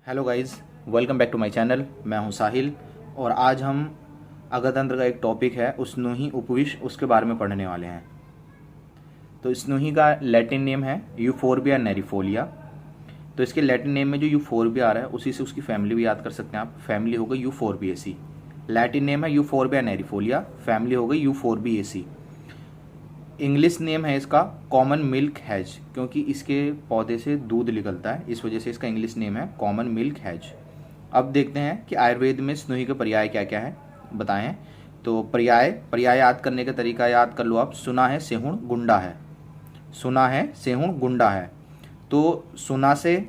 Hello guys, welcome back to my channel. मैं हूं साहिल और आज हम अगतंत्र का एक टॉपिक है स्नूही उपविश, उसके बारे में पढ़ने वाले हैं। तो स्नूही का लैटिन नेम है यूफोर्बिया नेरिफोलिया। तो इसके लैटिन नेम में जो यूफोर्बिया आ रहा है उसी से उसकी फैमिली भी याद कर सकते हैं आप। फैमिली हो गई यूफोर्बिएसी। लैटिन नेम है यूफोर्बिया नेरिफोलिया, फैमिली हो गई यूफोर्बिएसी। इंग्लिश नेम है इसका कॉमन मिल्क हैज, क्योंकि इसके पौधे से दूध निकलता है, इस वजह से इसका इंग्लिश नेम है कॉमन मिल्क हैज। अब देखते हैं कि आयुर्वेद में स्नूही के पर्याय क्या क्या है बताएं। तो पर्याय याद करने का तरीका याद कर लो आप। सुना है सेहुण गुंडा है, सुना है सेहुण गुंडा है। तो सुना से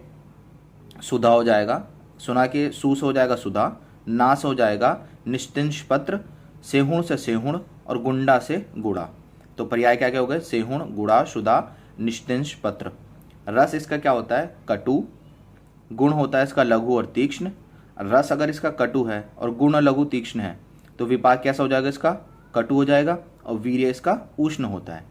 सुधा हो जाएगा, सुना के सूस हो जाएगा सुधा, नास हो जाएगा निष्तिंश पत्र, सेहुण से सेहुण और गुंडा से गुड़ा। तो पर्याय क्या क्या हो गए? सेहुण, गुड़ा, शुदा, निष्तिंश पत्र। रस इसका क्या होता है? कटु। गुण होता है इसका लघु और तीक्ष्ण। रस अगर इसका कटु है और गुण और लघु तीक्ष्ण है तो विपाक कैसा हो जाएगा? इसका कटु हो जाएगा और वीर्य इसका उष्ण होता है।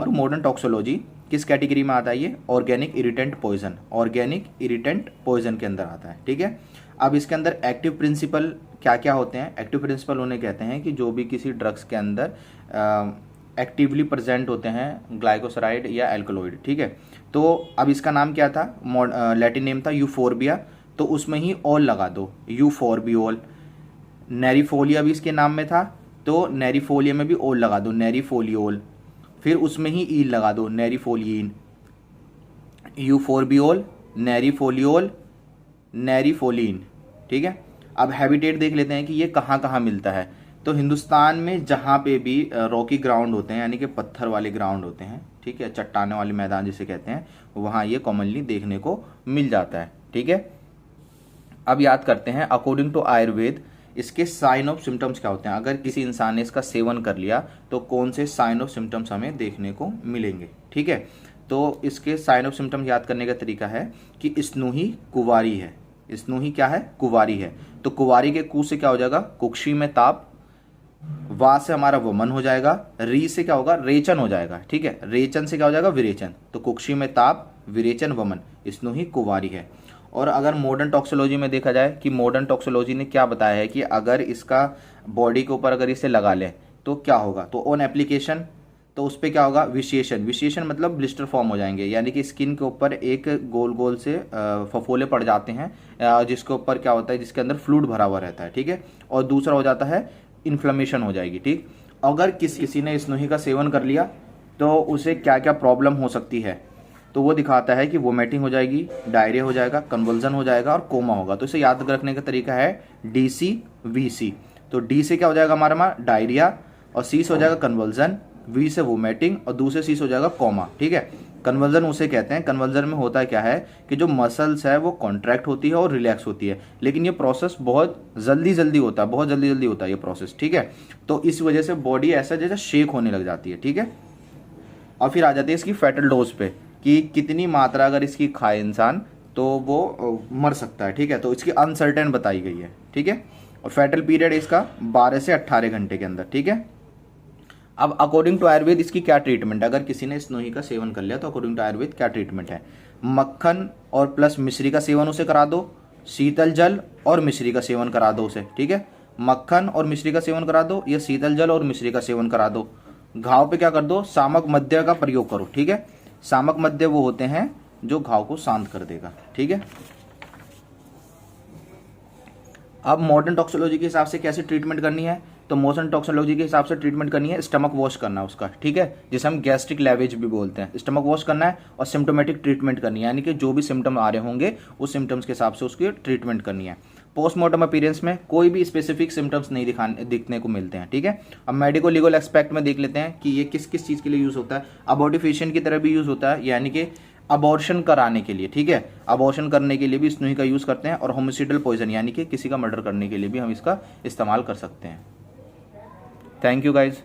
और मॉडर्न टॉक्सोलॉजी किस कैटेगरी में आता है? ये organic irritant poison, organic irritant poison के अंदर आता है। ठीक है। अब इसके अंदर एक्टिव प्रिंसिपल क्या क्या होते हैं? एक्टिव प्रिंसिपल उन्हें कहते हैं कि जो भी किसी ड्रग्स के अंदर एक्टिवली प्रेजेंट होते हैं, ग्लाइकोसराइड या एल्कलॉइड। ठीक है। तो अब इसका नाम क्या था? लैटिन नेम था यूफोर्बिया, तो उसमें ही ऑल लगा दो, यूफोर्बियोल। नेरिफोलिया भी इसके नाम में था, तो नेरिफोलिया में भी ओल लगा दो, नेरिफोलियोल। फिर उसमें ही ईल लगा दो, नेरिफोलियन। यूफोर्बियोल, नेरिफोलियोल, नेरिफोलिन। ठीक है। अब हैबिटेट देख लेते हैं कि ये कहाँ कहाँ मिलता है। तो हिंदुस्तान में जहाँ पे भी रॉकी ग्राउंड होते हैं, यानी कि पत्थर वाले ग्राउंड होते हैं, ठीक है, चट्टाने वाले मैदान जिसे कहते हैं, वहाँ ये कॉमनली देखने को मिल जाता है। ठीक है। अब याद करते हैं अकॉर्डिंग टू आयुर्वेद इसके साइन ऑफ सिम्टम्स क्या होते हैं। अगर किसी इंसान ने इसका सेवन कर लिया तो कौन से साइन ऑफ सिम्टम्स हमें देखने को मिलेंगे। ठीक है। तो इसके साइन ऑफ सिम्टम्स याद करने का तरीका है कि स्नूही कुवारी है। स्नूही क्या है? कुवारी है। तो कुवारी के कु से क्या हो जाएगा? कुक्षी में ताप। वा से हमारा वमन हो जाएगा। री से क्या होगा? रेचन हो जाएगा। ठीक है। रेचन से क्या हो जाएगा? विरेचन। तो कुक्षी में ताप, विरेचन, वमन, स्नूही कुवारी है। और अगर मॉडर्न टॉक्सोलॉजी में देखा जाए कि मॉडर्न टॉक्सोलॉजी ने क्या बताया है कि अगर इसका बॉडी के ऊपर अगर इसे लगा ले तो क्या होगा? तो ऑन एप्लीकेशन तो उस पर क्या होगा? विशेषण। विशेषण मतलब ब्लिस्टर फॉर्म हो जाएंगे, यानी कि स्किन के ऊपर एक गोल गोल से फफोले पड़ जाते हैं, जिसके ऊपर क्या होता है, जिसके अंदर फ्लूइड भरा हुआ रहता है। ठीक है। और दूसरा हो जाता है इन्फ्लेमेशन हो जाएगी। ठीक। अगर किसी ने स्नूही का सेवन कर लिया तो उसे क्या क्या प्रॉब्लम हो सकती है, तो वो दिखाता है कि वोमिटिंग हो जाएगी, डायरिया हो जाएगा, कन्वल्जन हो जाएगा और कोमा होगा। तो इसे याद रखने का तरीका है DCVC। तो डी से क्या हो जाएगा हमारा? डायरिया, और सी से हो जाएगा कन्वल्जन, वी से वोमिटिंग और दूसरे सी से हो जाएगा कोमा। ठीक है। कन्वर्जन उसे कहते हैं। कन्वर्जन में होता है क्या है कि जो मसल्स है वो कॉन्ट्रैक्ट होती है और रिलैक्स होती है, लेकिन ये प्रोसेस बहुत जल्दी होता है, बहुत जल्दी होता है ये प्रोसेस। ठीक है। तो इस वजह से बॉडी ऐसा जैसे शेक होने लग जाती है। ठीक है। और फिर आ जाती है इसकी फैटल डोज पे कि कितनी मात्रा अगर इसकी खाए इंसान तो वो मर सकता है। ठीक है। तो इसकी अनसर्टेन बताई गई है। ठीक है। और फैटल पीरियड इसका 12 से 18 घंटे के अंदर। ठीक है। अब अकॉर्डिंग टू आयुर्वेद इसकी क्या ट्रीटमेंट है? अगर किसी ने स्नूही का सेवन कर लिया तो अकॉर्डिंग टू आयुर्वेद क्या ट्रीटमेंट है? मक्खन और प्लस मिश्री का सेवन उसे करा दो, शीतल जल और मिश्री का सेवन करा दो उसे। ठीक है। मक्खन और मिश्री का सेवन करा दो या शीतल जल और मिश्री का सेवन करा दो। घाव पे क्या कर दो? सामक मध्य का प्रयोग करो। ठीक है। सामक मध्य वो होते हैं जो घाव को शांत कर देगा। ठीक है। अब मॉडर्न टॉक्सोलॉजी के हिसाब से कैसे ट्रीटमेंट करनी है? तो मॉडर्न टॉक्सोलॉजी के हिसाब से ट्रीटमेंट करनी है, स्टमक वॉश करना है उसका। ठीक है। जिसे हम गैस्ट्रिक लैवेज भी बोलते हैं। स्टमक वॉश करना है और सिम्टोमेटिक ट्रीटमेंट करनी है, यानी कि जो भी सिम्टम आ रहे होंगे उस सिम्टम्स के हिसाब से उसकी ट्रीटमेंट करनी है। पोस्टमार्टम अपीयरेंस में कोई भी स्पेसिफिक सिम्टम्स नहीं दिखने को मिलते हैं। ठीक है। अब मेडिको लीगल एक्सपेक्ट में देख लेते हैं कि ये किस किस चीज के लिए यूज होता है। अबॉर्टिफिशियन की तरह भी यूज होता है, यानी कि अबॉर्शन कराने के लिए। ठीक है। अबॉर्शन करने के लिए भी स्नूही का यूज करते हैं। और होमिसाइडल पॉइजन, यानी कि किसी का मर्डर करने के लिए भी हम इसका इस्तेमाल कर सकते हैं। Thank you guys.